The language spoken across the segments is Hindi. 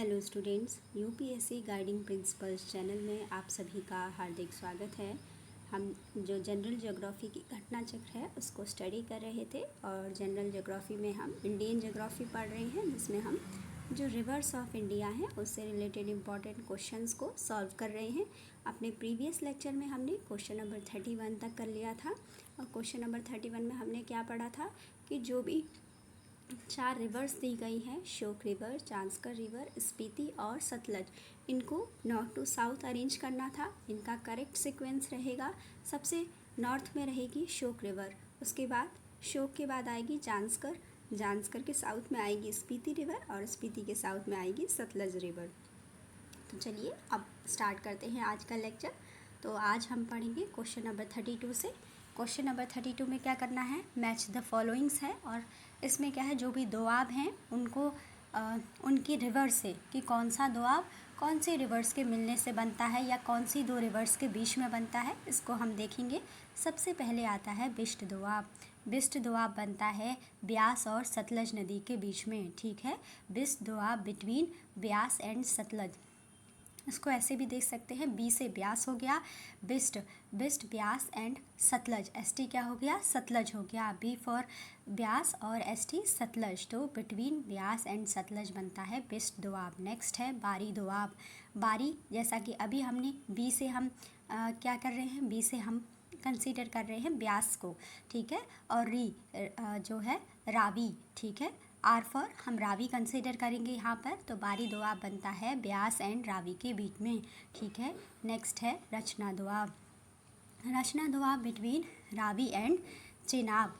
Hello students, UPSC guiding principles channel में आप सभी का हार्दिक स्वागत है। हम जो जनरल ज्योग्राफी की घटना चक्र है उसको स्टडी कर रहे थे और जनरल ज्योग्राफी में हम इंडियन ज्योग्राफी पढ़ रहे हैं, जिसमें हम जो रिवर्स ऑफ इंडिया हैं उससे रिलेटेड इम्पॉर्टेंट क्वेश्चंस को सॉल्व कर रहे हैं। अपने प्रीवियस लेक्चर में हमने क्वेश्चन नंबर 31 तक कर लिया था और क्वेश्चन नंबर 31 में हमने क्या पढ़ा था कि जो भी 4 रिवर्स दी गई हैं, श्योक रिवर, चांसकर रिवर, स्पीति और सतलज, इनको नॉर्थ टू साउथ अरेंज करना था। इनका करेक्ट सीक्वेंस रहेगा, सबसे नॉर्थ में रहेगी श्योक रिवर, उसके बाद श्योक के बाद आएगी चांसकर, जांसकर के साउथ में आएगी स्पीति रिवर और स्पीति के साउथ में आएगी सतलज रिवर। तो चलिए अब स्टार्ट करते हैं आज का लेक्चर। तो आज हम पढ़ेंगे क्वेश्चन नंबर 32 से। क्वेश्चन नंबर 32 में क्या करना है, मैच द फॉलोइंग्स है और इसमें क्या है, जो भी दोआब हैं उनको उनकी रिवर से कि कौन सा दोआब कौन से रिवर्स के मिलने से बनता है या कौन सी दो रिवर्स के बीच में बनता है, इसको हम देखेंगे। सबसे पहले आता है बिस्ट दोआब। बिस्ट दोआब बनता है ब्यास और सतलज नदी के बीच में, ठीक है। Bist Doab between Beas and Sutlej. इसको ऐसे भी देख सकते हैं, बी से ब्यास हो गया Bist, Bist Beas and Sutlej, S T क्या हो गया, सतलज हो गया। बी फॉर ब्यास और एस टी सतलज, तो बिटवीन ब्यास एंड सतलज बनता है बिस्ट दोआब। नेक्स्ट है बारी दोआब। बारी, जैसा कि अभी हमने बी से हम क्या कर रहे हैं, बी से हम कंसीडर कर रहे हैं ब्यास को, ठीक है, और री जो है रावी, ठीक है। आर फॉर हम रावी कंसिडर करेंगे यहाँ पर, तो बारी दोआब बनता है ब्यास एंड रावी के बीच में, ठीक है। नेक्स्ट है Rachna Doab. Rachna Doab between Ravi and Chenab,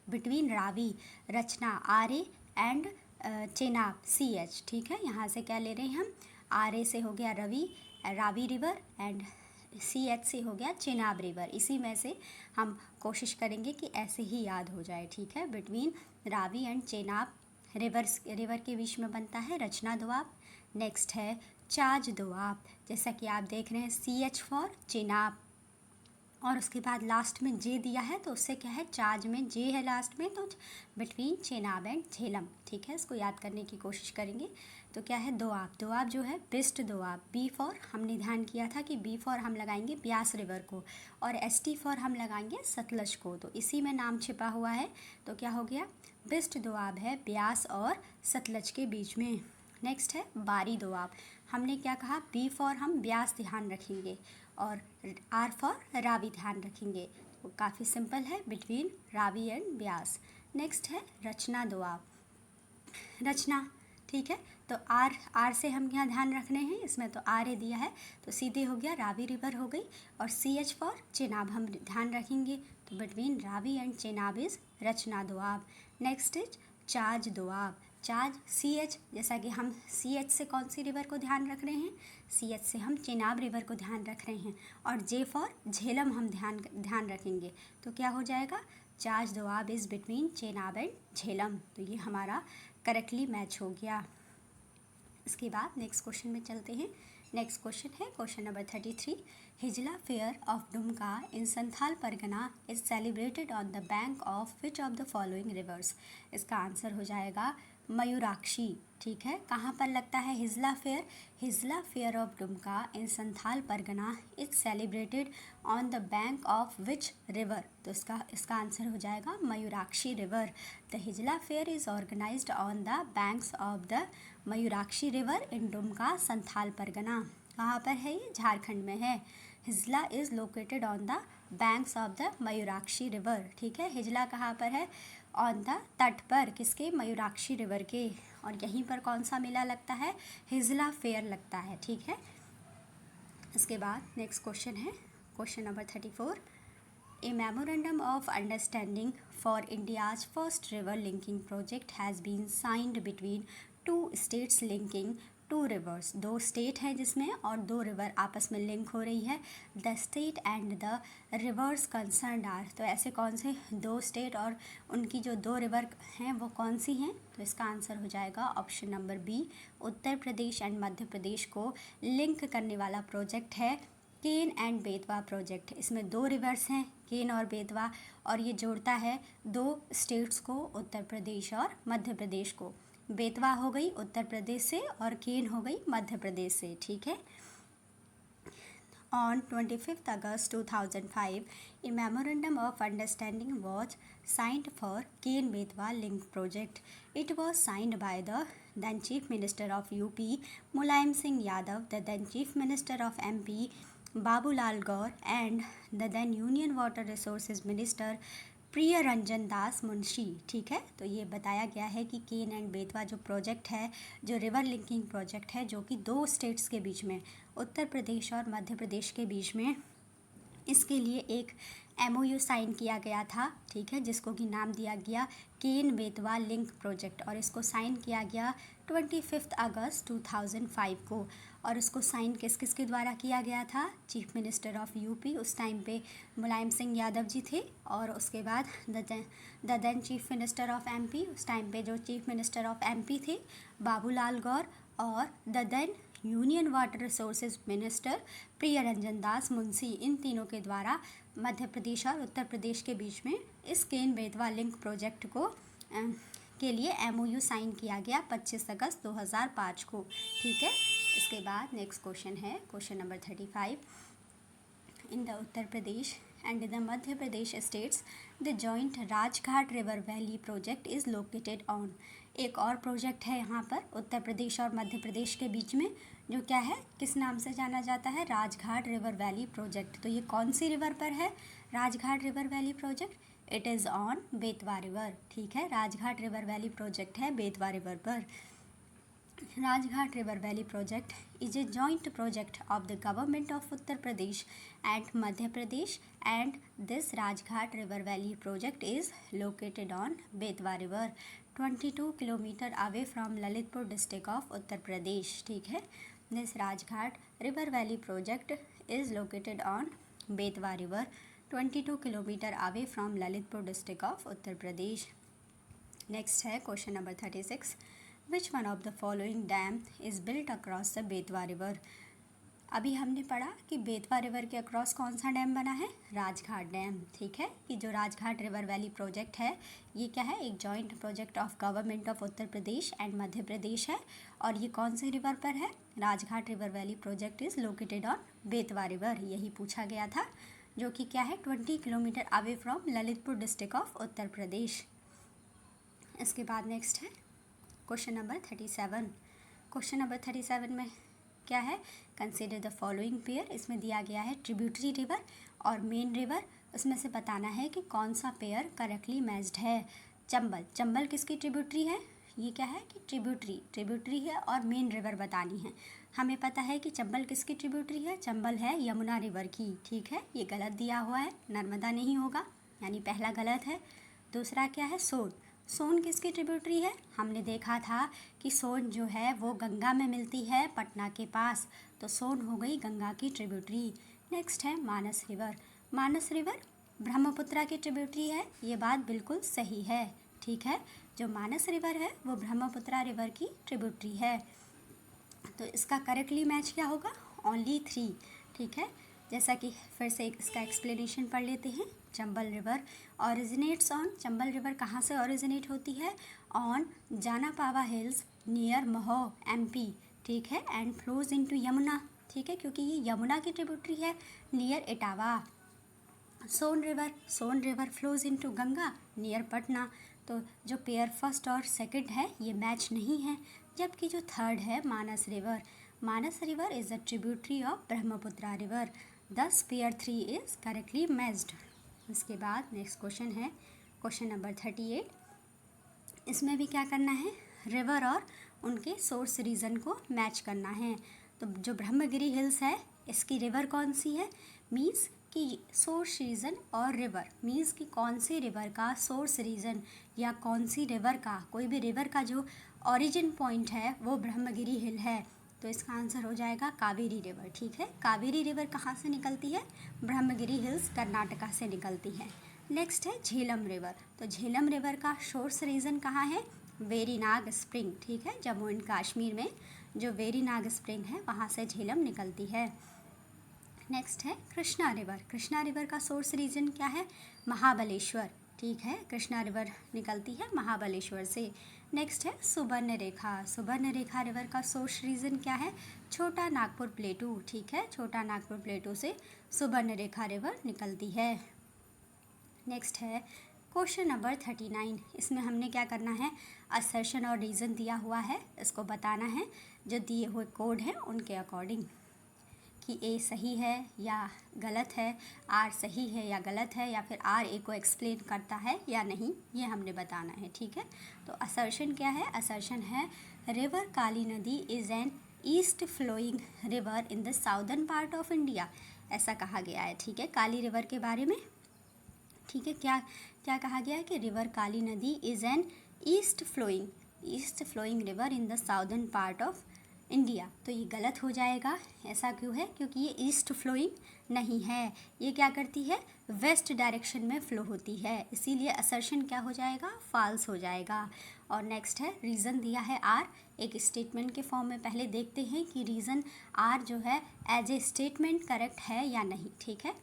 between Ravi Rachna R A and Chenab C H, ठीक है। यहाँ से क्या ले रहे हैं हम, आर ए से हो गया Ravi Ravi river and C H से हो गया चेनाब रिवर। इसी में से हम कोशिश करेंगे कि ऐसे ही याद हो जाए, ठीक है। Between Ravi and Chenab river के बीच में बनता है रचना दोआब। नेक्स्ट है चाज दोआब। जैसा कि आप देख रहे हैं, सी एच फॉर चेनाब और उसके बाद लास्ट में जे दिया है, तो उससे क्या है, चाज में जे है लास्ट में, तो बिटवीन चेनाब एंड झेलम, ठीक है। इसको याद करने की कोशिश करेंगे। तो क्या है, दोआब। दोआब जो है बिस्ट दोआब। बी फॉर हमने ध्यान किया था कि बी फॉर हम लगाएंगे ब्यास रिवर को और एस टी फॉर हम लगाएंगे सतलज को, तो इसी में नाम छिपा हुआ है। तो क्या हो गया, बिस्ट दोआब है ब्यास और सतलज के बीच में। नेक्स्ट है बारी दोआब। हमने क्या कहा, बी फॉर हम ब्यास ध्यान रखेंगे और आर फॉर रावी ध्यान रखेंगे, तो काफ़ी सिंपल है, between Ravi and Beas. Next है रचना दोआब। रचना, ठीक है, तो आर से हम यहाँ ध्यान रखने हैं, इसमें तो आर ए दिया है, तो सीधे हो गया रावी रिवर हो गई और सी एच फॉर चेनाब हम ध्यान रखेंगे, तो between Ravi and Chenab is Rachna Doab. Next is Chaj Doab. Chaj C H, जैसा कि हम सी एच से कौन सी रिवर को ध्यान रख रहे हैं, सी एच से हम चेनाब रिवर को ध्यान रख रहे हैं और जे फॉर झेलम हम ध्यान रखेंगे, तो क्या हो जाएगा, Chaj Doab is between Chenab and Jhelum. तो ये हमारा करेक्टली मैच हो गया। इसके बाद नेक्स्ट क्वेश्चन में चलते हैं। नेक्स्ट क्वेश्चन है question number 33। Hijla fair of Dumka in Santhal Pargana is celebrated on the bank of which of the following rivers. इसका आंसर हो जाएगा मयूराक्षी, ठीक है। कहाँ पर लगता है Hijla fair, Hijla fair of Dumka in Santhal Pargana is celebrated on the bank of which river, तो इसका आंसर हो जाएगा Mayurakshi river. The Hijla fair is organised on the banks of the Mayurakshi river in Dumka Santhal Pargana. कहाँ पर है ये, झारखंड में है। Hijla is located on the banks of the Mayurakshi river, ठीक है। हिजला कहाँ पर है, ऑन द तट पर, किसके, मयूराक्षी रिवर के, और यहीं पर कौन सा मेला लगता है, हिजला फेयर लगता है, ठीक है। इसके बाद नेक्स्ट क्वेश्चन है question number 34। A memorandum of understanding for India's first river linking project has been signed between two states linking two rivers. दो स्टेट हैं जिसमें और दो रिवर आपस में लिंक हो रही है। The state and the rivers concerned are, तो ऐसे कौन से दो स्टेट और उनकी जो दो रिवर हैं वो कौन सी हैं, तो इसका आंसर हो जाएगा option number B, Uttar Pradesh and Madhya Pradesh को लिंक करने वाला प्रोजेक्ट है केन एंड बेतवा प्रोजेक्ट। इसमें दो रिवर्स हैं, केन और बेतवा, और ये जोड़ता है दो स्टेट्स को, उत्तर प्रदेश और मध्य प्रदेश को। बेतवा हो गई उत्तर प्रदेश से और केन हो गई मध्य प्रदेश से, ठीक है। On 25th August 2005, a memorandum of understanding was signed for Ken-Betwa link project. It was signed by the then Chief Minister of UP Mulayam Singh Yadav, the then Chief Minister of MP Babulal Gaur, and the then Union Water Resources Minister प्रिय रंजन दास मुंशी, ठीक है। तो ये बताया गया है कि केन एंड बेतवा जो प्रोजेक्ट है, जो रिवर लिंकिंग प्रोजेक्ट है, जो कि 2 स्टेट्स के बीच में, उत्तर प्रदेश और मध्य प्रदेश के बीच में, इसके लिए एक MOU साइन किया गया था, ठीक है, जिसको कि नाम दिया गया केन बेतवा लिंक प्रोजेक्ट, और इसको साइन किया गया 25 अगस्त 2005 को। और उसको साइन किस किस के द्वारा किया गया था? चीफ मिनिस्टर ऑफ यूपी उस टाइम पे मुलायम सिंह यादव जी थे, और उसके बाद the then chief minister of MP उस टाइम पे जो चीफ मिनिस्टर ऑफ MP थे बाबूलाल गौर, और the then union water resources minister Priya Ranjan दास मुंशी, इन तीनों के द्वारा मध्य प्रदेश और उत्तर प्रदेश के बीच में इस केन बेतवा लिंक प्रोजेक्ट को के लिए MOU साइन किया गया 25 अगस्त 2005 को, ठीक है। इसके बाद नेक्स्ट क्वेश्चन है question number 35। In the Uttar Pradesh and in the Madhya Pradesh states, the joint Rajghat river valley project is located on. एक और प्रोजेक्ट है यहाँ पर उत्तर प्रदेश और मध्य प्रदेश के बीच में, जो क्या है, किस नाम से जाना जाता है? Rajghat river valley project. तो ये कौन सी रिवर पर है Rajghat river valley project? It is on Betwa river, ठीक है। राजघाट रिवर वैली प्रोजेक्ट है बेतवा रिवर पर। Rajghat River Valley Project is a joint project of the government of Uttar Pradesh and Madhya Pradesh, and this Rajghat River Valley project is located on Betwa River, 22 kilometer away from Lalitpur district of Uttar Pradesh, ठीक है। This Rajghat River Valley project is located on Betwa River, 22 kilometer away from Lalitpur district of Uttar Pradesh. Next है question number 36। Which one of the following dam is built across the Betwa river? अभी हमने पढ़ा कि बेतवा रिवर के अक्रॉस कौन सा डैम बना है? राजघाट डैम, ठीक है। कि जो राजघाट रिवर वैली प्रोजेक्ट है, ये क्या है? एक joint project of government of Uttar Pradesh and Madhya Pradesh है, और ये कौन सी रिवर पर है? Rajghat river valley project is located on Betwa river, यही पूछा गया था, जो कि क्या है 20 kilometre away from Lalitpur district of Uttar Pradesh. इसके बाद नेक्स्ट है क्वेश्चन नंबर 37। क्वेश्चन नंबर 37 में क्या है? Consider the following pair. इसमें दिया गया है ट्रिब्यूटरी रिवर और मेन रिवर, उसमें से बताना है कि कौन सा पेयर करेक्टली मैच्ड है। चंबल, चंबल किसकी ट्रिब्यूटरी है? ये क्या है कि ट्रिब्यूटरी है, और मेन रिवर बतानी है। हमें पता है कि चंबल किसकी ट्रिब्यूटरी है? चंबल है यमुना रिवर की, ठीक है। ये गलत दिया हुआ है, नर्मदा नहीं होगा, यानी पहला गलत है। दूसरा क्या है? सोन, सोन किसकी ट्रिब्यूटरी है? हमने देखा था कि सोन जो है वो गंगा में मिलती है पटना के पास, तो सोन हो गई गंगा की ट्रिब्यूटरी। नेक्स्ट है मानस रिवर, मानस रिवर ब्रह्मपुत्रा की ट्रिब्यूटरी है, ये बात बिल्कुल सही है, ठीक है। जो मानस रिवर है वो ब्रह्मपुत्रा रिवर की ट्रिब्यूटरी है। तो इसका करेक्टली मैच क्या होगा? ओनली 3, ठीक है। जैसा कि फिर से इसका एक्सप्लेनेशन पढ़ लेते हैं। Chambal river originates on, Chambal river कहाँ से ऑरिजिनेट होती है? On Janapav hills near Mhow MP, ठीक है, एंड फ्लोज इनटू यमुना, ठीक है, क्योंकि ये यमुना की ट्रिब्यूटरी है near Etawah. Son river flows into Ganga near Patna. तो जो पेयर फर्स्ट और सेकंड है ये मैच नहीं है, जबकि जो थर्ड है Manas river is a tributary of Brahmaputra river, thus pair 3 is correctly matched. इसके बाद नेक्स्ट क्वेश्चन है क्वेश्चन नंबर 38। इसमें भी क्या करना है? रिवर और उनके सोर्स रीजन को मैच करना है। तो जो ब्रह्मगिरी हिल्स है, इसकी रिवर कौन सी है? मीन्स कि सोर्स रीजन, और रिवर मीन्स कि कौन सी रिवर का सोर्स रीजन, या कौन सी रिवर का, कोई भी रिवर का जो ओरिजिन पॉइंट है वो ब्रह्मगिरी हिल है। तो इसका आंसर हो जाएगा कावेरी रिवर, ठीक है। कावेरी रिवर कहाँ से निकलती है? ब्रह्मगिरी हिल्स कर्नाटका से निकलती है। नेक्स्ट है झेलम रिवर। तो झेलम रिवर का सोर्स रीजन कहाँ है? वेरीनाग स्प्रिंग, ठीक है। जम्मू एंड कश्मीर में जो वेरीनाग स्प्रिंग है वहाँ से झेलम निकलती है। नेक्स्ट है कृष्णा रिवर का सोर्स रीजन क्या है? महाबलेश्वर, ठीक है, कृष्णा रिवर निकलती है महाबलेश्वर से। नेक्स्ट है सुबर्ण रेखा। सुबर्ण रेखा रिवर का सोर्स रीजन क्या है? छोटा नागपुर प्लेटू। ठीक है, छोटा नागपुर प्लेटू से सुबर्ण रेखा रिवर निकलती है। नेक्स्ट है क्वेश्चन नंबर 39। इसमें हमने क्या करना है? असर्शन और रीज़न दिया हुआ है, इसको बताना है जो दिए हुए कोड हैं उनके अकॉर्डिंग कि ए सही है या गलत है, आर सही है या गलत है, या फिर आर ए को एक्सप्लेन करता है या नहीं, ये हमने बताना है। ठीक है, तो असर्शन क्या है? असर्शन है रिवर काली नदी is an east flowing river in the southern part of India, ऐसा कहा गया है। ठीक है, काली रिवर के बारे में। ठीक है, क्या क्या कहा गया है कि रिवर काली नदी is an east flowing river in the southern part of India. तो ये गलत हो जाएगा। ऐसा क्यों है? क्योंकि ये ईस्ट फ्लोइंग नहीं है, ये क्या करती है? वेस्ट डायरेक्शन में फ़्लो होती है, इसीलिए असर्शन क्या हो जाएगा? फॉल्स हो जाएगा। और नेक्स्ट है रीज़न दिया है आर, एक स्टेटमेंट के फॉर्म में। पहले देखते हैं कि रीज़न आर जो है एज ए स्टेटमेंट करेक्ट है या नहीं। ठीक है,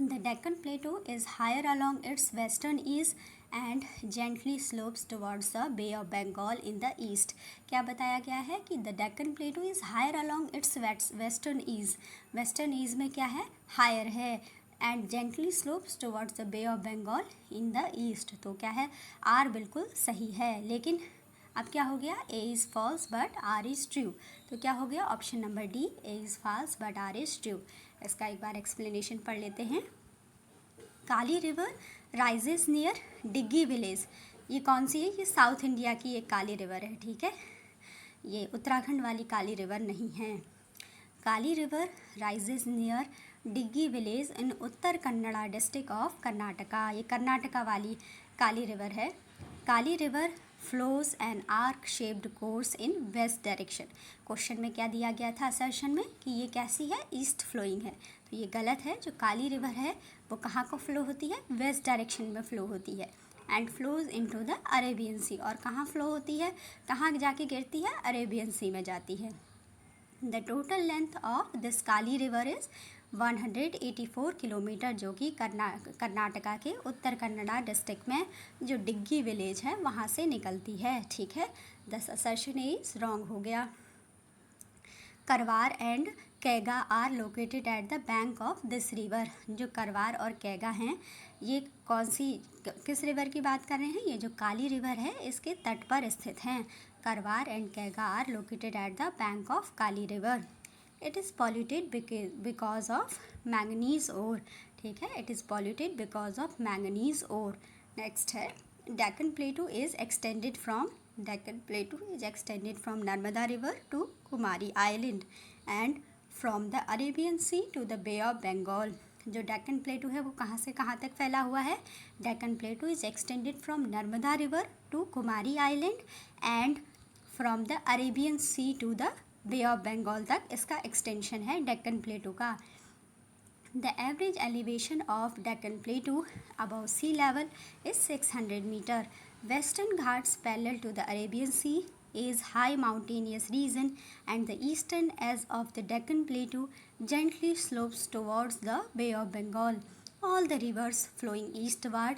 The Deccan Plateau is higher along its western east and gently slopes towards the Bay of Bengal in the east. क्या बताया गया है कि The Deccan Plateau is higher along its western east. Western east में क्या है? Higher है and gently slopes towards the Bay of Bengal in the east. तो क्या है? R बिल्कुल सही है, लेकिन अब क्या हो गया? A is false but R is true. तो क्या हो गया? Option number D, A is false but R is true. इसका एक बार एक्सप्लेनेशन पढ़ लेते हैं। Kali river rises near Diggi village. ये कौन सी है? ये साउथ इंडिया की एक काली रिवर है। ठीक है, ये उत्तराखंड वाली काली रिवर नहीं है। Kali river rises near Diggi village in Uttara Kannada district of Karnataka. ये कर्नाटका वाली काली रिवर है। Kali river flows an arc shaped course in west direction. Question में क्या दिया गया था असर्शन में? कि ये कैसी है? ईस्ट फ्लोइंग है। तो ये गलत है। जो काली रिवर है वो कहाँ को फ्लो होती है? वेस्ट डायरेक्शन में फ़्लो होती है and flows into the Arabian sea. और कहाँ फ़्लो होती है? कहाँ जाके गिरती है? अरेबियन सी में जाती है। The total length of this Kali river is 184 kilometre, जो कि कर्नाटका के उत्तर कन्नड़ा डिस्ट्रिक्ट में जो डिग्गी विलेज है वहाँ से निकलती है। ठीक है, दस असर्शन इज रॉन्ग हो गया। Karwar and Kaiga are located at the bank of this river. जो करवार और कैगा हैं, ये कौन सी किस रिवर की बात कर रहे हैं? ये जो काली रिवर है इसके तट पर स्थित हैं। Karwar and Kaiga are located at the bank of Kali river. It is polluted because of manganese ore. ठीक है, it is polluted because of manganese ore. Next है Deccan plateau is extended from Narmada river to Kumari island and from the Arabian C to the Bay of Bengal. जो डेक्कन प्लेटू है वो कहाँ से कहाँ तक फैला हुआ है? Deccan plateau is extended from Narmada river to Kumari island and from the Arabian C to the Bay of Bengal तक इसका एक्सटेंशन है डेक्कन प्लेटू का। The average elevation of Deccan plateau above sea level is 600 metre. Western Ghats parallel to the Arabian Sea is high mountainous region and the eastern edge of the Deccan Plateau gently slopes towards the Bay of Bengal. All the rivers flowing eastward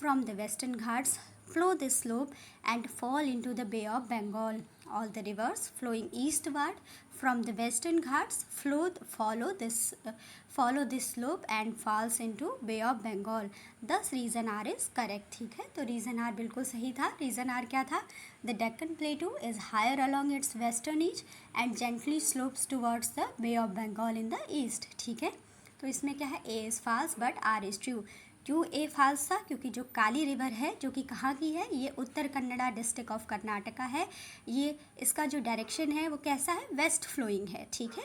from the western ghats flow this slope and fall into the Bay of Bengal. All the rivers flowing eastward from the western ghats follow this slope and falls into Bay of Bengal. Thus reason R is correct. ठीक है, तो reason R बिल्कुल सही था। reason R क्या था? The Deccan Plateau is higher along its western edge and gently slopes towards the Bay of Bengal in the east. ठीक है, तो इसमें क्या है? A is false but R is true. क्यों ए फाल्स था? क्योंकि जो काली रिवर है जो कि कहाँ की है? ये उत्तर कन्नड़ा डिस्ट्रिक्ट ऑफ कर्नाटका है। ये इसका जो डायरेक्शन है वो कैसा है? वेस्ट फ्लोइंग है। ठीक है,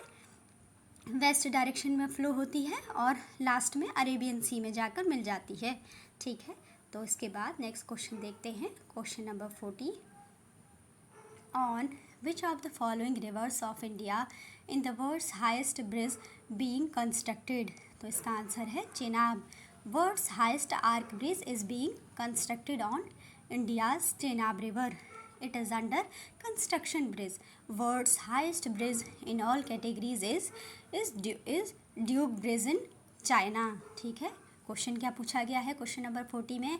वेस्ट डायरेक्शन में फ़्लो होती है और लास्ट में अरेबियन सी में जाकर मिल जाती है। ठीक है, तो इसके बाद नेक्स्ट क्वेश्चन देखते हैं। Question number 40। On which of the following rivers of India in the world's highest bridge being constructed? तो इसका आंसर है Chenab. World's highest arch bridge is being constructed on India's Chenab River. It is under construction bridge. World's highest bridge in all categories is Duke Bridge in China. ठीक है, क्वेश्चन क्या पूछा गया है क्वेश्चन नंबर 40 में,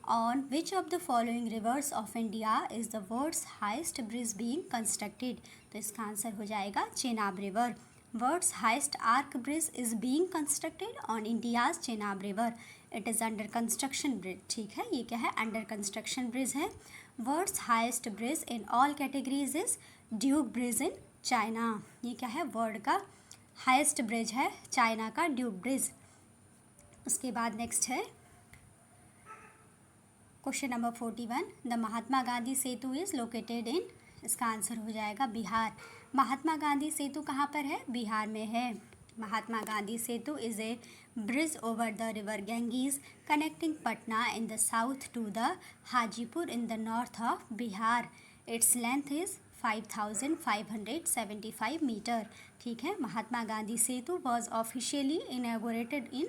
on which of the following rivers of India is the world's highest bridge being constructed. तो इसका आंसर हो जाएगा Chenab river. World's highest arch bridge is being constructed on India's Chenab river. It is under construction bridge. ठीक है, ये क्या है, अंडर कंस्ट्रक्शन ब्रिज है। World's highest bridge in all categories is Duke bridge in China. ये क्या है, वर्ल्ड का हाइस्ट ब्रिज है चाइना का ड्यूक ब्रिज। उसके बाद नेक्स्ट है question number 41, the Mahatma Gandhi Setu is located इन। इसका आंसर हो जाएगा बिहार। महात्मा गांधी सेतु कहाँ पर है, बिहार में है। Mahatma Gandhi Setu is a bridge over the river Ganges connecting Patna in the south to the Hajipur in the north of Bihar. Its length is 5575 metre. ठीक है, Mahatma Gandhi Setu was officially inaugurated in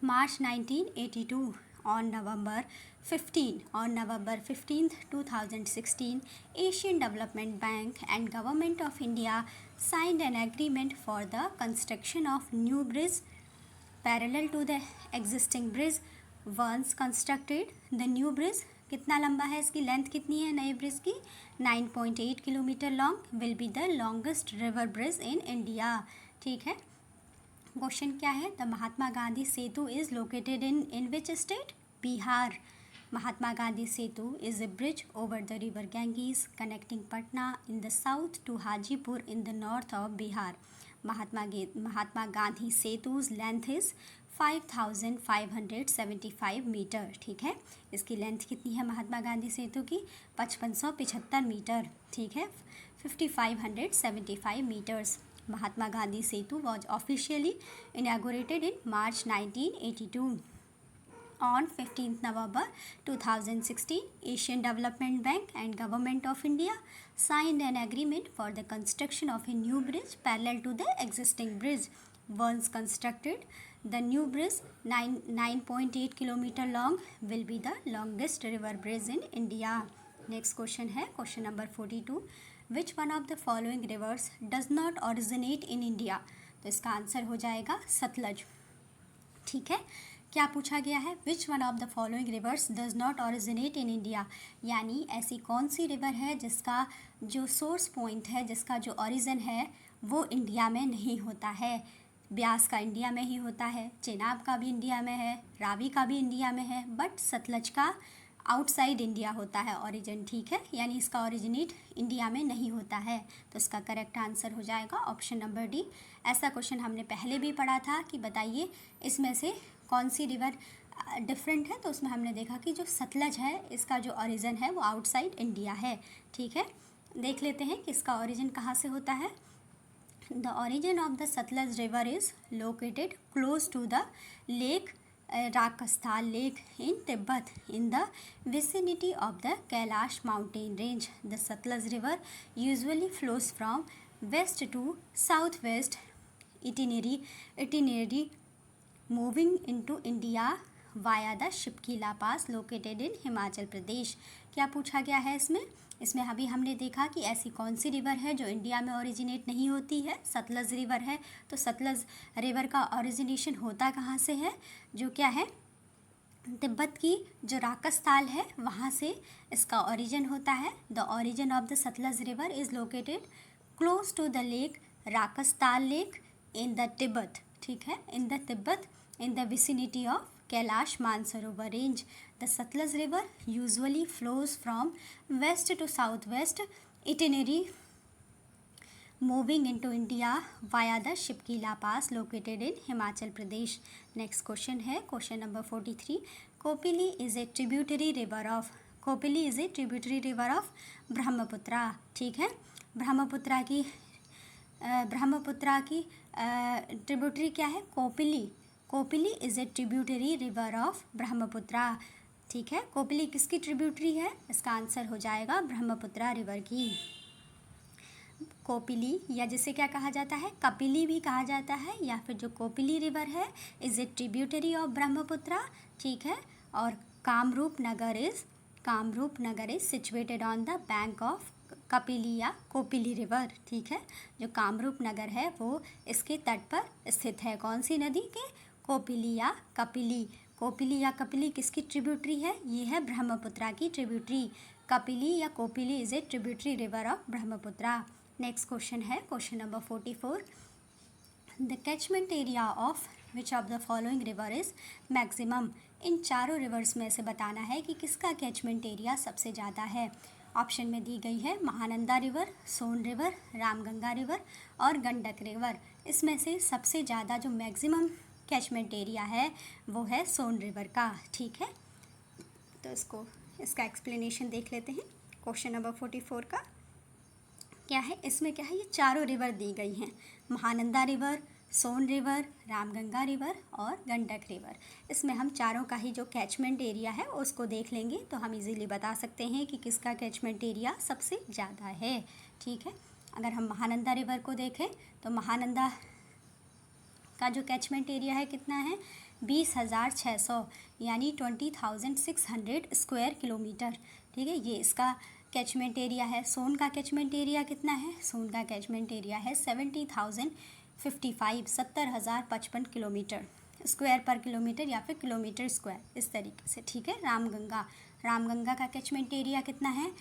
March 1982 on November 15th 2016 Asian Development Bank and Government of India signed an agreement for the construction of new bridge parallel to the existing bridge once constructed. The new bridge कितना लंबा है, इसकी लेंथ कितनी है नए ब्रिज की, 9.8 kilometre long, will be the longest river bridge in India. ठीक है, क्वेश्चन क्या है, the Mahatma Gandhi Setu is located in which state, Bihar. Mahatma Gandhi Setu is a bridge over the river Ganges connecting Patna in the south to Hajipur in the north of Bihar. Mahatma Gandhi Setu's length is 5575 metre. ठीक है, इसकी लेंथ कितनी है महात्मा गांधी सेतु की, 5575 मीटर। ठीक है, 5575 metres. Mahatma Gandhi Setu was officially inaugurated in March 1982. On 15th November 2016, Asian Development Bank and Government of India signed an agreement for the construction of a new bridge parallel to the existing bridge. Once constructed, the new bridge, 9.8 kilometer long, will be the longest river bridge in India. Next question है question number 42. Which one of the following rivers does not originate in India? तो इसका आंसर हो जाएगा सतलज। ठीक है, क्या पूछा गया है, which one of the following reverse does not originate in India, यानी ऐसी कौन सी रिवर है जिसका जो सोर्स पॉइंट है, जिसका जो ओरिजिन है वो इंडिया में नहीं होता है। ब्यास का इंडिया में ही होता है, चेनाब का भी इंडिया में है, रावी का भी इंडिया में है, बट सतलज का आउटसाइड इंडिया होता है ओरिजिन। ठीक है, यानी इसका ओरिजिनेट इंडिया में नहीं होता है। तो इसका करेक्ट आंसर हो जाएगा ऑप्शन नंबर डी। ऐसा क्वेश्चन हमने पहले भी पढ़ा था कि बताइए इसमें से कौन सी रिवर डिफरेंट है, तो उसमें हमने देखा कि जो सतलज है इसका जो ओरिजिन है वो आउटसाइड इंडिया है। ठीक है, देख लेते हैं कि इसका ओरिजिन कहाँ से होता है। The origin of the Sutlej river is located close to the lake Rakasthal Lake in Tibet in the vicinity of the Kailash mountain range. The Satluj River usually flows from west to southwest itinerary moving into India via the Shipkila Pass located in Himachal Pradesh. क्या पूछा गया है इसमें अभी हमने देखा कि ऐसी कौन सी रिवर है जो इंडिया में ओरिजिनेट नहीं होती है, सतलज रिवर है। तो सतलज रिवर का ओरिजिनेशन होता कहाँ से है, जो क्या है तिब्बत की जो राकस्थाल है वहाँ से इसका ओरिजिन होता है। The origin of the Sutlej river is located close to the lake Rakshastal lake in the Tibet. ठीक है, in the Tibet in the vicinity of Kailash Mansarovar range. The Satluj River usually flows from west to southwest itinerary moving into India via the Shipkila Pass located in Himachal Pradesh. Next question है question number 43. Kopili is a tributary river of Brahmaputra. ठीक है, ब्रह्मपुत्रा की ट्रिब्यूटरी क्या है, Kopili is a tributary river of Brahmaputra. ठीक है, कोपिली किसकी ट्रिब्यूटरी है, इसका आंसर हो जाएगा ब्रह्मपुत्रा रिवर की। कोपिली या जिसे क्या कहा जाता है, कपिली भी कहा जाता है, या फिर जो कोपिली रिवर है is a tributary of Brahmaputra. ठीक है, और Kamrup Nagar is situated on the bank of Kapili या कोपिली रिवर। ठीक है, जो कामरूप नगर है वो इसके तट पर स्थित है, कौन सी नदी के, कोपिली या कपिली। कोपिली या कपिली किसकी ट्रिब्यूटरी है? ये है ब्रह्मपुत्रा की ट्रिब्यूटरी। कपिली या Kopili is a tributary river of Brahmaputra. Next question है question number 44। The catchment area of which of the following river is maximum. इन चारों रिवर्स में से बताना है कि किसका कैचमेंट एरिया सबसे ज़्यादा है। ऑप्शन में दी गई है महानंदा रिवर, सोन रिवर, रामगंगा रिवर और गंडक रिवर। इसमें से सबसे ज़्यादा जो मैक्सिमम कैचमेंट एरिया है वो है सोन रिवर का। ठीक है, तो इसका एक्सप्लेनेशन देख लेते हैं। क्वेश्चन नंबर 44 का क्या है? इसमें क्या है, ये चारों रिवर दी गई हैं, महानंदा रिवर, सोन रिवर, रामगंगा रिवर और गंडक रिवर। इसमें हम चारों का ही जो कैचमेंट एरिया है उसको देख लेंगे तो हम इजीली बता सकते हैं कि किसका कैचमेंट एरिया सबसे ज़्यादा है। ठीक है, अगर हम महानंदा रिवर को देखें तो महानंदा का जो कैचमेंट एरिया है कितना है? 20,600 यानी 20,600 स्क्वायर किलोमीटर। ठीक है, ये इसका कैचमेंट एरिया है। सोन का कैचमेंट एरिया कितना है? सोन का कैचमेंट एरिया है 70,055 70,055 किलोमीटर स्क्वायर पर किलोमीटर या फिर किलोमीटर स्क्वायर, इस तरीके से। ठीक है, रामगंगा का कैचमेंट एरिया कितना है?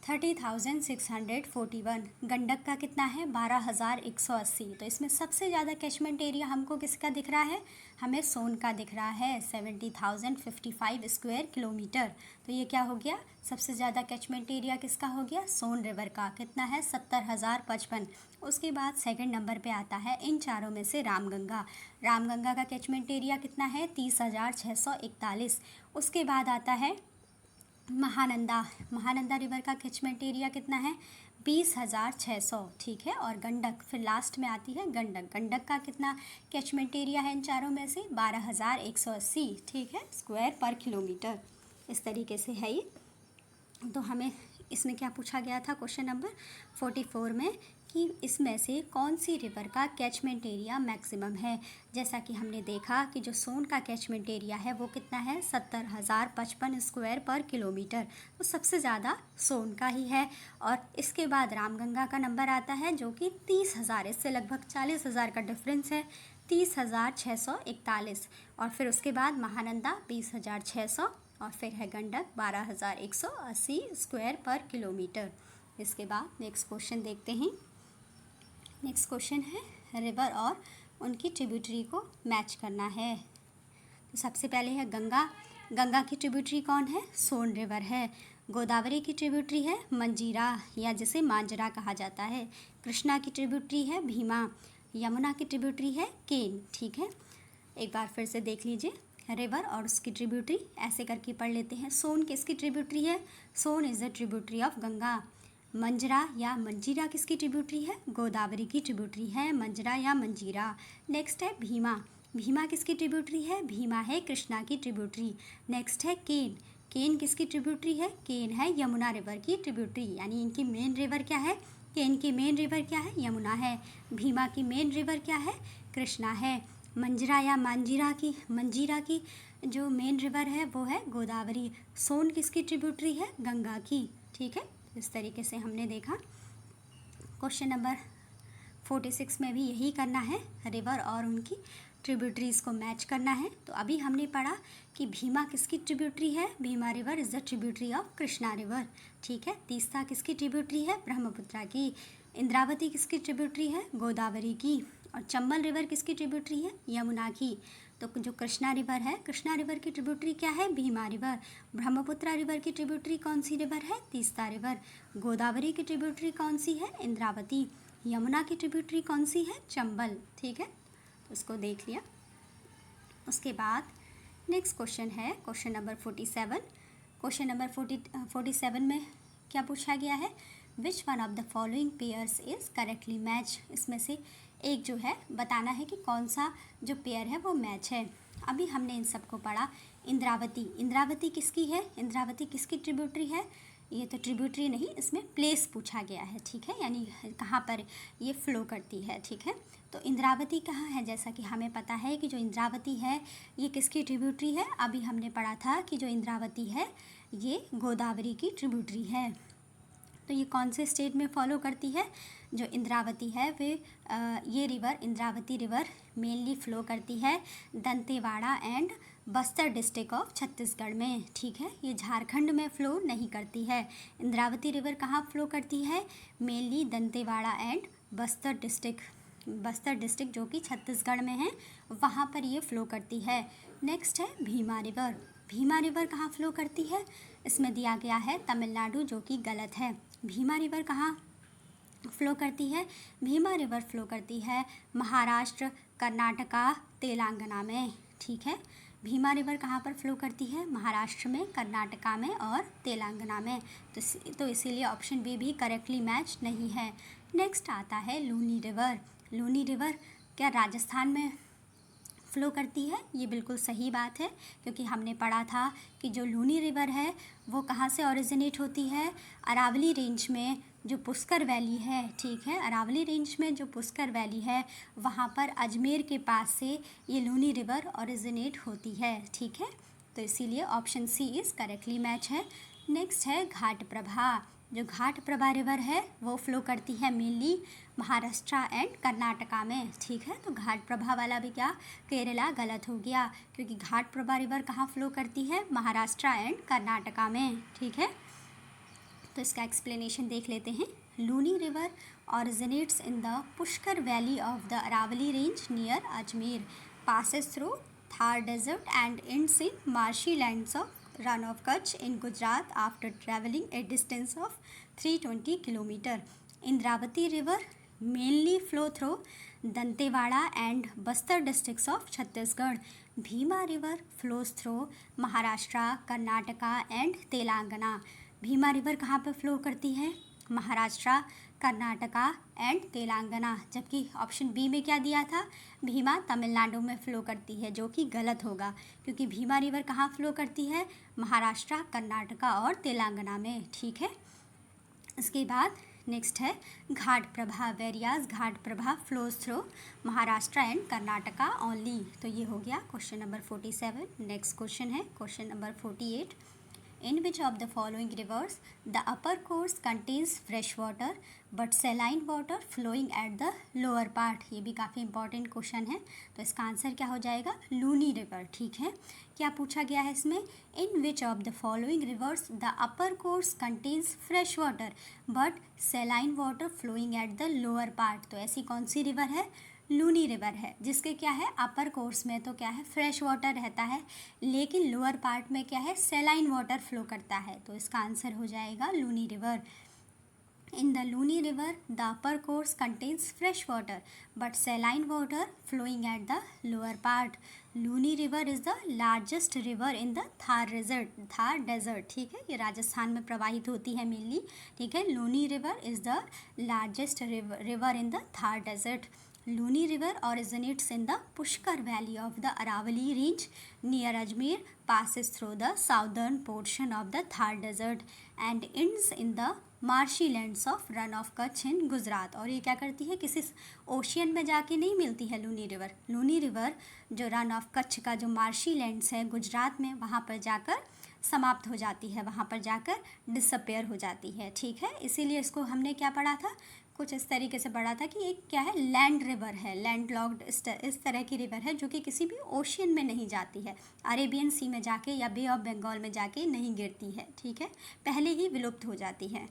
30,641। गंडक का कितना है? 12,180। तो इसमें सबसे ज़्यादा कैचमेंट एरिया हमको किसका दिख रहा है? हमें सोन का दिख रहा है 70,055 स्क्वायर किलोमीटर। तो ये क्या हो गया? सबसे ज़्यादा कैचमेंट एरिया किसका हो गया? सोन रिवर का। कितना है? 70,055। उसके बाद सेकंड नंबर पे आता है इन चारों में से रामगंगा का कैचमेंट एरिया कितना है? 30,641। उसके बाद आता है महानंदा रिवर का कैचमेंट एरिया कितना है? 20,600। ठीक है, और गंडक फिर लास्ट में आती है गंडक का कितना कैचमेंट एरिया है इन चारों में से? 12,180। ठीक है, स्क्वायर पर किलोमीटर, इस तरीके से है ये। तो हमें इसमें क्या पूछा गया था क्वेश्चन नंबर 44 में कि इसमें से कौन सी रिवर का कैचमेंट एरिया मैक्सिमम है। जैसा कि हमने देखा कि जो सोन का कैचमेंट एरिया है वो कितना है? 70,055 स्क्वायर पर किलोमीटर। तो सबसे ज़्यादा सोन का ही है। और इसके बाद रामगंगा का नंबर आता है जो कि 30,000, इससे लगभग 40,000 का डिफरेंस है, 30,641। और फिर उसके बाद महानंदा 20,600 और फिर है गंडक 12,180 स्क्वायर पर किलोमीटर। इसके बाद नेक्स्ट क्वेश्चन देखते हैं। नेक्स्ट क्वेश्चन है रिवर और उनकी ट्रिब्यूटरी को मैच करना है। तो सबसे पहले है गंगा की ट्रिब्यूटरी कौन है? सोन रिवर है। गोदावरी की ट्रिब्यूटरी है मंजीरा या जिसे मांजरा कहा जाता है। कृष्णा की ट्रिब्यूटरी है भीमा। यमुना की ट्रिब्यूटरी है केन। ठीक है, एक बार फिर से देख लीजिए रिवर और उसकी ट्रिब्यूटरी ऐसे करके पढ़ लेते हैं। सोन किसकी ट्रिब्यूटरी है? Son is the tributary of Ganga. Manjra या मंजीरा किसकी ट्रिब्यूटरी है? गोदावरी की ट्रिब्यूटरी है मंजरा या मंजीरा। नेक्स्ट है भीमा किसकी ट्रिब्यूटरी है? भीमा है कृष्णा की ट्रिब्यूटरी। नेक्स्ट है केन किसकी ट्रिब्यूटरी है? केन है यमुना रिवर की ट्रिब्यूटरी। यानी इनकी मेन रिवर क्या है? केन की मेन रिवर क्या है? यमुना है। भीमा की मेन रिवर क्या है? कृष्णा है। मंजीरा की जो मेन रिवर है वो है गोदावरी। सोन किसकी ट्रिब्यूटरी है? गंगा की। ठीक है, इस तरीके से हमने देखा। क्वेश्चन नंबर 46 में भी यही करना है, रिवर और उनकी ट्रिब्यूटरीज़ को मैच करना है। तो अभी हमने पढ़ा कि भीमा किसकी ट्रिब्यूटरी है? Bhima river is the tributary of Krishna river. ठीक है, तीस्ता किसकी ट्रिब्यूटरी है? ब्रह्मपुत्रा की। इंद्रावती किसकी ट्रिब्यूटरी है? गोदावरी की। और चंबल रिवर किसकी ट्रिब्यूटरी है? यमुना की। तो जो कृष्णा रिवर है, कृष्णा रिवर की ट्रिब्यूटरी क्या है? भीमा रिवर। ब्रह्मपुत्रा रिवर की ट्रिब्यूटरी कौन सी रिवर है? तीस्ता रिवर। गोदावरी की ट्रिब्यूटरी कौन सी है? इंद्रावती। यमुना की ट्रिब्यूटरी कौन सी है? चंबल। ठीक है, तो उसको देख लिया। उसके बाद नेक्स्ट क्वेश्चन है क्वेश्चन नंबर 47। क्वेश्चन नंबर 47 में क्या पूछा गया है? Which one of the following pairs is correctly match. इसमें से एक जो है बताना है कि कौन सा जो पेयर है वो मैच है। अभी हमने इन सबको पढ़ा। इंद्रावती किसकी है? इंद्रावती किसकी ट्रिब्यूटरी है? ये तो ट्रिब्यूटरी नहीं, इसमें प्लेस पूछा गया है। ठीक है, यानी कहाँ पर ये फ्लो करती है। ठीक है, तो इंद्रावती कहाँ है? जैसा कि हमें पता है कि जो इंद्रावती है ये किसकी ट्रिब्यूटरी है? अभी हमने पढ़ा था कि जो इंद्रावती है ये गोदावरी की ट्रिब्यूटरी है। तो ये कौन से स्टेट में फॉलो करती है? जो इंद्रावती है वे ये river Indravati river mainly flow करती है Dantewada and Bastar district of Chhattisgarh में, ठीक है। ये झारखंड में फ़्लो नहीं करती है। इंद्रावती रिवर कहाँ फ़्लो करती है? Mainly Dantewada and Bastar district जो कि छत्तीसगढ़ में है, वहाँ पर ये फ़्लो करती है। नेक्स्ट है भीमा रिवर। भीमा रिवर कहाँ फ़्लो करती है? इसमें दिया गया है तमिलनाडु, जो कि गलत है। भीमा रिवर कहाँ फ़्लो करती है? भीमा रिवर फ़्लो करती है महाराष्ट्र, कर्नाटका, तेलंगाना में, ठीक है। भीमा रिवर कहाँ पर फ़्लो करती है? महाराष्ट्र में, कर्नाटका में और तेलंगाना में। तो इसीलिए ऑप्शन बी भी करेक्टली मैच नहीं है। नेक्स्ट आता है लूनी रिवर। लूनी रिवर क्या राजस्थान में फ़्लो करती है? ये बिल्कुल सही बात है, क्योंकि हमने पढ़ा था कि जो लूनी रिवर है वो कहाँ से ओरिजिनेट होती है? अरावली रेंज में जो पुष्कर वैली है, ठीक है। अरावली रेंज में जो पुष्कर वैली है वहाँ पर अजमेर के पास से ये लूनी रिवर ओरिजिनेट होती है, ठीक है। तो इसीलिए option C is correctly match है। नेक्स्ट है घाट प्रभा। जो घाट प्रभा रिवर है वो फ़्लो करती है मेनली महाराष्ट्र एंड कर्नाटका में, ठीक है। तो घाट प्रभा वाला भी क्या केरला गलत हो गया, क्योंकि घाट प्रभा रिवर कहाँ फ़्लो करती है? महाराष्ट्र एंड कर्नाटका में, ठीक है। तो इसका एक्सप्लेनेशन देख लेते हैं। Luni river originates in the Pushkar Valley of the Aravalli Range near Ajmer, passes through Thar Desert and ends in marshy lands of Rann of Kutch in Gujarat after travelling a distance of 320 km. Indravati River mainly flow through Dantewada and Bastar districts of Chhattisgarh. Bhima River flows through Maharashtra, Karnataka and Telangana. Bhima river कहाँ पर फ्लो करती है? महाराष्ट्र, कर्नाटका एंड तेलंगाना। जबकि ऑप्शन बी में क्या दिया था? भीमा तमिलनाडु में फ़्लो करती है, जो कि गलत होगा, क्योंकि भीमा रिवर कहाँ फ़्लो करती है? महाराष्ट्र, कर्नाटका और तेलंगाना में, ठीक है। इसके बाद नेक्स्ट है Ghataprabha. Varies Ghataprabha flows through Maharashtra and Karnataka ओनली। तो ये हो गया क्वेश्चन नंबर 47। नेक्स्ट क्वेश्चन है question number 48। In which of the following rivers the upper course contains fresh water but saline water flowing at the lower part? ये भी काफ़ी इंपॉर्टेंट क्वेश्चन है, तो इसका आंसर क्या हो जाएगा? लूनी रिवर, ठीक है। क्या पूछा गया है इसमें? In which of the following rivers the upper course contains fresh water but saline water flowing at the lower part? तो ऐसी कौन सी रिवर है? लूनी रिवर है, जिसके क्या है अपर कोर्स में तो क्या है फ्रेश वाटर रहता है, लेकिन लोअर पार्ट में क्या है सेलाइन वाटर फ्लो करता है। तो इसका आंसर हो जाएगा Luni river. In the Luni river, the upper course contains fresh water but saline water flowing at the lower part. Luni river is the largest river in the Thar desert, ठीक है। ये राजस्थान में प्रवाहित होती है मेनली, ठीक है। Luni river is the largest river in the Thar desert. Luni river originates in the Pushkar Valley of the Aravalli Range near Ajmer, passes through the southern portion of the Thar Desert and ends in the marshy lands of Rann of Kutch in Gujarat. और ये क्या करती है? किसी ओशियन में जाके नहीं मिलती है लूनी रिवर। लूनी रिवर जो रन ऑफ कच्छ का जो मार्शी लैंड्स है गुजरात में, वहाँ पर जाकर समाप्त हो जाती है, वहाँ पर जाकर डिसअपेयर हो जाती है, ठीक है। इसीलिए इसको हमने क्या पढ़ा था? कुछ इस तरीके से पढ़ा था कि एक क्या है लैंड रिवर है, लैंड लॉक्ड इस तरह की रिवर है जो कि किसी भी ओशियन में नहीं जाती है, अरेबियन सी में जाके या बे ऑफ बंगाल में जाके नहीं गिरती है, ठीक है, पहले ही विलुप्त हो जाती है।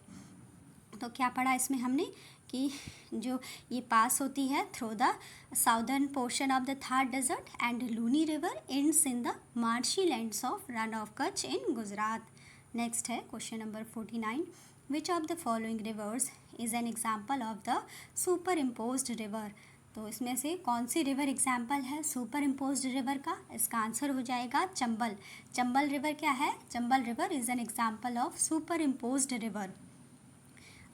तो क्या पढ़ा इसमें हमने कि जो ये पास होती है through the southern portion of the Thar desert and Luni river ends in the marshy lands of Rann of Kutch in Gujarat. Next है question number 49। Which of the following rivers is an example of the superimposed river? तो इसमें से कौन सी रिवर एग्जाम्पल है सुपर इम्पोज्ड रिवर का? इसका आंसर हो जाएगा चंबल। चंबल रिवर क्या है? Chambal river is an example of superimposed river.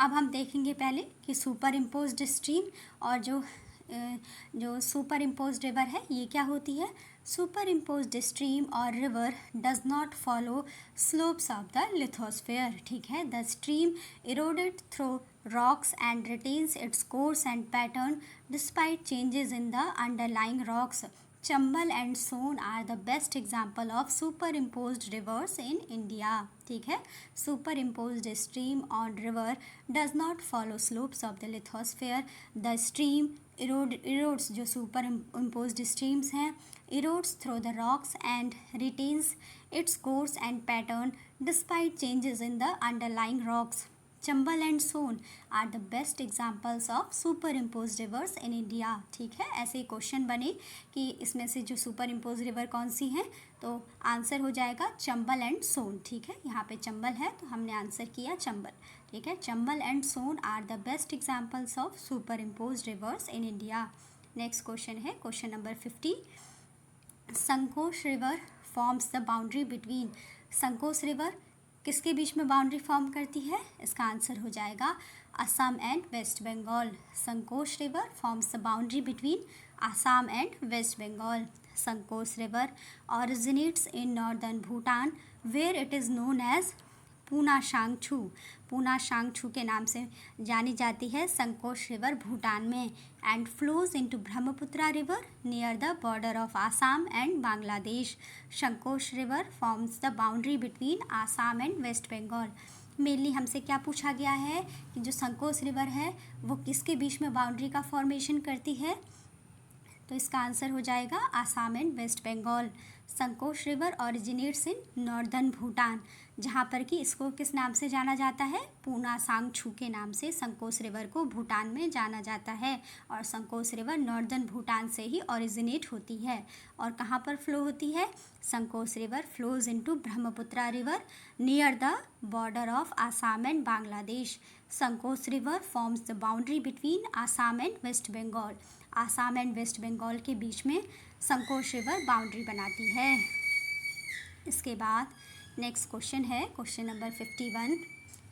अब हम देखेंगे पहले कि सुपर इम्पोज्ड स्ट्रीम और जो सुपर इम्पोज्ड रिवर है ये क्या होती है। सुपर इम्पोज्ड स्ट्रीम और river does not follow slopes of the lithosphere, ठीक है। The stream eroded through rocks and retains its course and pattern despite changes in the underlying rocks. Chambal and Son are the best example of superimposed rivers in India. ठीक है, superimposed stream on river does not follow slopes of the lithosphere. The stream erodes, जो सुपर इम्पोज्ड स्ट्रीम्स हैं, erodes through the rocks and retains its course and pattern despite changes in the underlying rocks. Chambal and Son are the best examples of superimpose rivers in India. ठीक है, ऐसे क्वेश्चन बने कि इसमें से जो सुपर इम्पोज रिवर कौन सी हैं, तो आंसर हो जाएगा चंबल एंड सोन। ठीक है, यहाँ पे चंबल है तो हमने आंसर किया चंबल। ठीक है, Chambal and Son are the best examples of superimpose rivers in India. Next question है question number 50। Sankosh river forms the boundary between. Sankosh river किसके बीच में बाउंड्री फॉर्म करती है? इसका आंसर हो जाएगा Assam and West Bengal. Sankosh river forms the boundary between Assam and West Bengal. Sankosh river originates in northern Bhutan where it is known as Puna Tsangchu. Puna Tsangchu के नाम से जानी जाती है संकोश रिवर भूटान में। And flows into Brahmaputra river near the border of Assam and Bangladesh. Sankosh river forms the boundary between Assam and West Bengal. मेनली हमसे क्या पूछा गया है कि जो संकोश रिवर है वो किसके बीच में बाउंड्री का फॉर्मेशन करती है, तो इसका आंसर हो जाएगा Assam and West Bengal. Sankosh river originates in northern Bhutan, जहाँ पर कि इसको किस नाम से जाना जाता है? पूना सांगछू के नाम से संकोश रिवर को भूटान में जाना जाता है। और संकोश रिवर नॉर्दर्न भूटान से ही ऑरिजिनेट होती है। और कहाँ पर फ्लो होती है? Sankosh river flows into Brahmaputra river near the border of Assam and Bangladesh. Sankosh river forms the boundary between Assam and West Bengal. Assam and West Bengal के बीच में संकोश रिवर बाउंड्री बनाती है। इसके बाद नेक्स्ट क्वेश्चन है question number 51।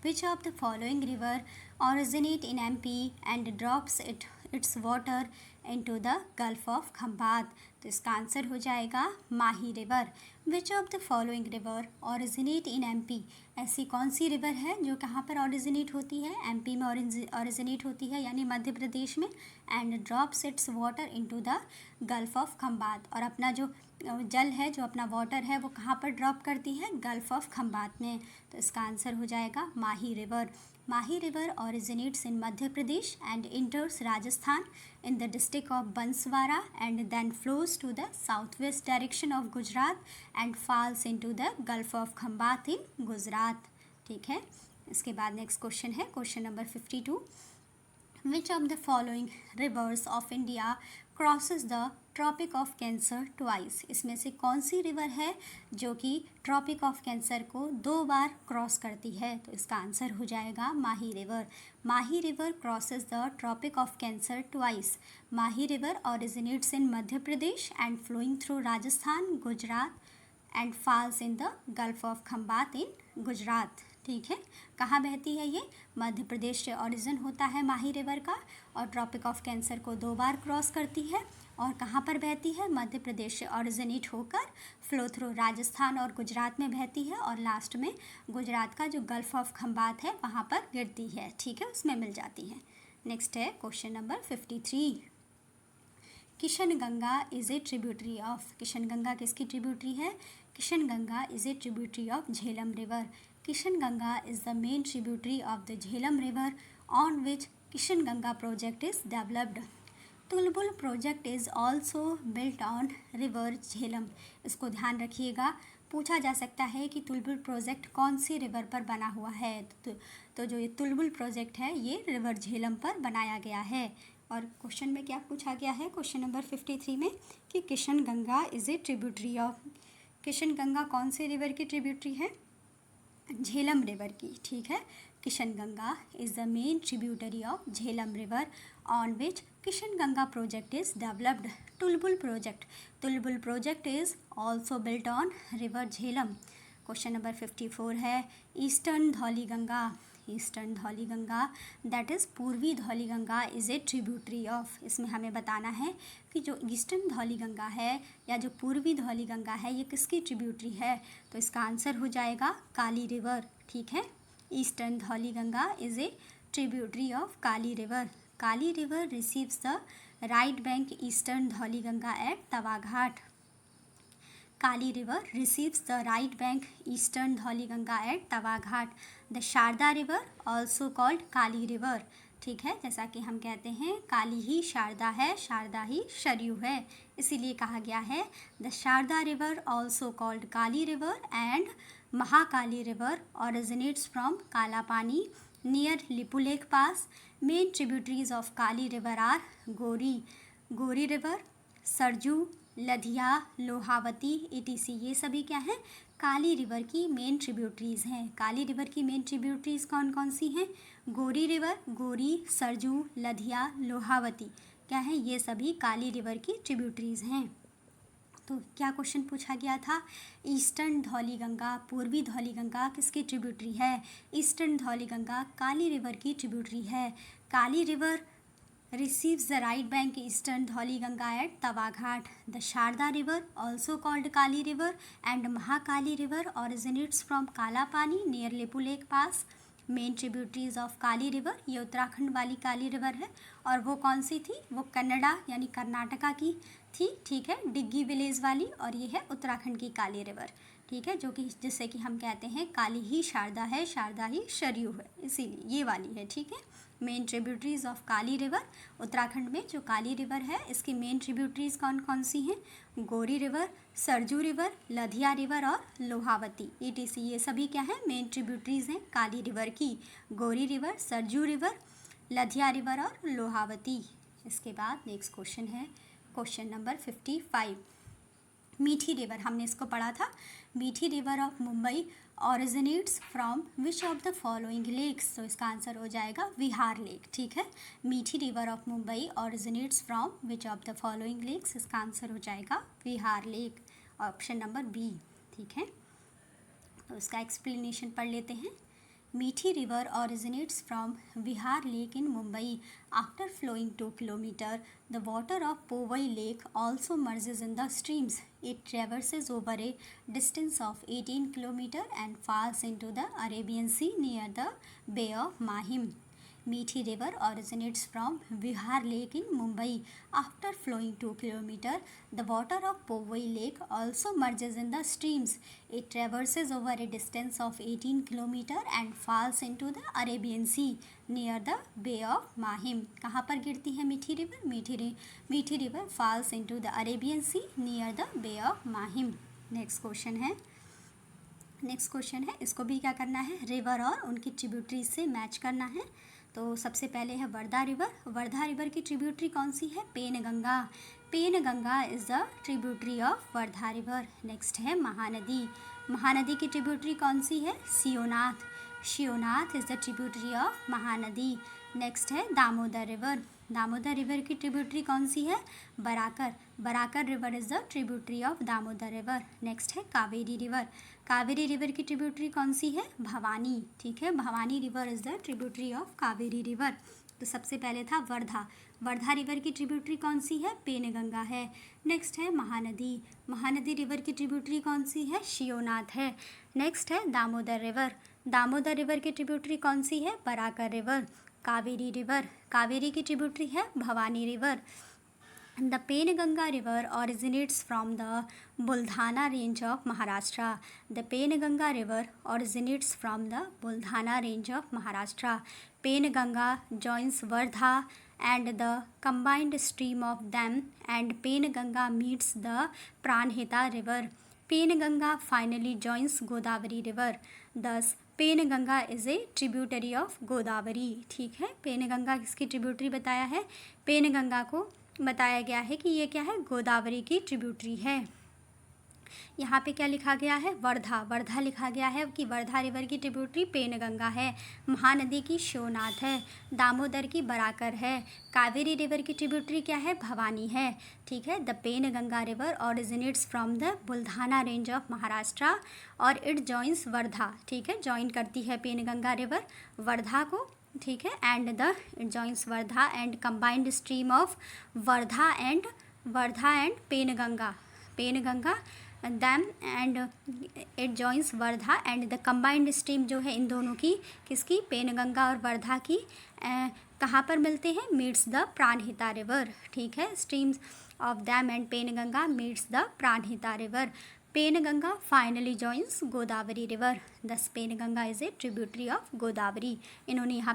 Which of the following river originate in MP and drops its water into the gulf of Khambhat. तो इसका आंसर हो जाएगा Mahi river. Which of the following river originate in MP. ऐसी कौन सी रिवर है जो कहाँ पर ऑरिजिनेट होती है? एमपी में ऑरिजिनेट होती है, यानी मध्य प्रदेश में। And drops its water into the gulf of Khambhat. और अपना जो जल है, जो अपना वाटर है, वो कहाँ पर ड्रॉप करती है? गल्फ ऑफ खंभात में। तो इसका आंसर हो जाएगा Mahi river. Mahi river originates in Madhya Pradesh and enters Rajasthan in the district of Banswara and then flows to the southwest direction of Gujarat and falls into the Gulf of Khambat in Gujarat। ठीक है, इसके बाद नेक्स्ट क्वेश्चन है question number 52। Which of the following rivers of India crosses the Tropic of Cancer twice. इसमें से कौन सी रिवर है जो कि ट्रॉपिक ऑफ कैंसर को 2 बार क्रॉस करती है? तो इसका आंसर हो जाएगा Mahi river. Mahi river crosses the Tropic of Cancer twice. Mahi river originates in Madhya Pradesh and flowing through Rajasthan, Gujarat and falls in the gulf of Khambhat in Gujarat. ठीक है, कहाँ बहती है ये? मध्य प्रदेश से ऑरिजिन होता है माही रिवर का और ट्रॉपिक ऑफ कैंसर को 2 बार क्रॉस करती है। और कहाँ पर बहती है? मध्य प्रदेश से ऑरिजिनेट होकर फ्लो थ्रू राजस्थान और गुजरात में बहती है और लास्ट में गुजरात का जो गल्फ ऑफ खंभात है वहाँ पर गिरती है। ठीक है, उसमें मिल जाती है। नेक्स्ट है question number 53। Kishan Ganga is a tributary of. Kishan Ganga किसकी ट्रिब्यूटरी है? Kishan Ganga is a tributary of Jhelum river. Kishan Ganga is the main tributary of the Jhelum river on which Kishan Ganga project is developed. Tulbul project is also built on river Jhelum. इसको ध्यान रखिएगा, पूछा जा सकता है कि तुलबुल प्रोजेक्ट कौन सी रिवर पर बना हुआ है। तो जो ये तुलबुल प्रोजेक्ट है ये रिवर झेलम पर बनाया गया है। और क्वेश्चन में क्या पूछा गया है क्वेश्चन नंबर 53 में कि Kishan Ganga is a tributary of. Kishan Ganga कौन से रिवर की ट्रिब्यूटरी है? झेलम रिवर की। ठीक है, Kishan Ganga is the main tributary of Jhelum river on which Kishan Ganga project is developed. Tulbul project is also built on river Jhelum. Question number 54 है eastern Dhauli Ganga. Eastern Dhauli Ganga that is Purvi Dhauli Ganga is a tributary of. इसमें हमें बताना है कि जो ईस्टर्न धौली गंगा है या जो पूर्वी धौली गंगा है ये किसकी ट्रिब्यूटरी है? तो इसका आंसर हो जाएगा काली रिवर। ठीक है, eastern Dhauli Ganga is a tributary of Kali river. Kali river receives the right bank eastern Dhauliganga eight तवाघाट. Kali river receives the right bank eastern Dhauliganga at तवाघाट. The Sharda river also called Kali river. ठीक है, जैसा कि हम कहते हैं काली ही शारदा है, शारदा ही शरयू है, इसीलिए कहा गया है the Sharda river also called Kali river and Mahakali river originates from Kala Pani near Lipulekh pass. Main tributaries of Kali river are Gori river, Sarju, Ladhiya, Lohawati etc. ये सभी क्या हैं, काली रिवर की मेन ट्रिब्यूटरीज हैं. काली रिवर की मेन ट्रिब्यूटरीज कौन कौन सी हैं? गोरी रिवर, गोरी, सरजू, लधिया, लोहावती क्या है, ये सभी काली रिवर की ट्रिब्यूटरीज हैं. तो क्या क्वेश्चन पूछा गया था? ईस्टर्न धौलीगंगा, पूर्वी धौलीगंगा किसकी ट्रिब्यूटरी है? ईस्टर्न धौलीगंगा काली रिवर की ट्रिब्यूटरी है. Kali river receives the right bank eastern Dhauli-Ganga at Tawaghat. The Sharda river, also called Kali river, and Mahakali river originates from Kalapani near Lepu Lake Pass. Main tributaries of Kali river, ये उत्तराखंड वाली काली रिवर है. और वो कौन सी थी? वो कन्नड़ा यानी कर्नाटका की थी. ठीक है, डिग्गी विलेज वाली. और ये है उत्तराखंड की काली रिवर. ठीक है, जो कि जिससे कि हम कहते हैं काली ही शारदा है, शारदा ही शरयू है, इसीलिए ये वाली है. ठीक है, main tributaries of Kali river. Uttarakhand में जो काली रिवर है इसकी मेन ट्रिब्यूटरीज कौन कौन सी हैं? गोरी river, Sarju river, Ladhiya river और लोहावती etc. ये सभी क्या है, मेन ट्रिब्यूटरीज हैं काली रिवर की. Gori river, Sarju river, Ladhiya river और लोहावती. इसके बाद नेक्स्ट क्वेश्चन है क्वेश्चन नंबर 55. मीठी रिवर, हमने इसको पढ़ा था. Mithi river of Mumbai originates from which of the following lakes. तो इसका आंसर हो जाएगा विहार लेक. ठीक है, Mithi river of Mumbai originates from which of the following lakes. इसका आंसर हो जाएगा Vihar lake, option number B. ठीक है, तो इसका एक्सप्लेनेशन पढ़ लेते हैं. Mithi river originates from Vihar Lake in Mumbai. After flowing 2 kilometers, the water of Powai Lake also merges in the streams. It traverses over a distance of 18 kilometers and falls into the Arabian Sea near the Bay of Mahim. Meethi river originates from Vihar Lake in Mumbai. After flowing 2 kilometers, the water of Powai Lake also merges in the streams. It traverses over a distance of 18 kilometers and falls into the Arabian Sea near the Bay of Mahim. कहाँ पर गिरती है मीठी रिवर? मीठी river falls into the Arabian Sea near the Bay of Mahim. Next question है, इसको भी क्या करना है, रिवर और उनकी ट्रिब्यूटरीज से मैच करना है. तो सबसे पहले है वर्धा रिवर. वर्धा रिवर की ट्रिब्यूटरी कौन सी है? Penganga. Penganga is the tributary of Wardha river. Next है महानदी. महानदी की ट्रिब्यूटरी कौन सी है? Shivnath. Shivnath is the tributary of Mahanadi. Next है दामोदर रिवर. दामोदर रिवर की ट्रिब्यूटरी कौन सी है? Barakar. Barakar river is the tributary of Damodar river. Next है कावेरी रिवर. कावेरी रिवर की ट्रिब्यूटरी कौन सी है? भवानी. ठीक है, Bhavani river is the tributary of Kaveri river. तो सबसे पहले था वर्धा. वर्धा रिवर की ट्रिब्यूटरी कौन सी है? पेनगंगा है. नेक्स्ट है महानदी. महानदी रिवर की ट्रिब्यूटरी कौन सी है? शिवनाथ है. नेक्स्ट है दामोदर रिवर. दामोदर रिवर की ट्रिब्यूटरी कौन सी है? बराकर रिवर. कावेरी रिवर. कावेरी की ट्रिब्यूटरी है Bhavani river. The Penganga river originates from the Buldhana range of Maharashtra. The Penganga river originates from the Buldhana range of Maharashtra. Penganga joins Wardha and the combined stream of them and Penganga meets the Pranhita river. Penganga finally joins Godavari river. Thus Penganga is a tributary of Godavari. ठीक है, पेनगंगा किसकी ट्रिब्यूटरी बताया है? पेनगंगा को बताया गया है कि ये क्या है? गोदावरी की ट्रिब्यूटरी है. यहाँ पे क्या लिखा गया है? वर्धा. वर्धा लिखा गया है कि वर्धा रिवर की ट्रिब्यूटरी पेनगंगा है. महानदी की शिवनाथ है. दामोदर की बराकर है. कावेरी रिवर की ट्रिब्यूटरी क्या है? भवानी है. ठीक है, the Penganga river originates from the Buldhana range of Maharashtra और इट जॉइंस वर्धा. ठीक है, जॉइन करती है पेनगंगा रिवर वर्धा को. ठीक है, and the it joins Wardha and combined stream of Wardha and Penganga. Penganga dam and it joins Wardha and the combined stream जो है इन दोनों की, किसकी, पेनगंगा और वर्धा की, कहाँ पर मिलते हैं, मीट्स द प्राणहिता रिवर। ठीक है, streams of dam and Penganga meets the Pranhita river. Penganga finally joins Godavari river, thus Penganga is a tributary of Godavari. इन्होंने यहाँ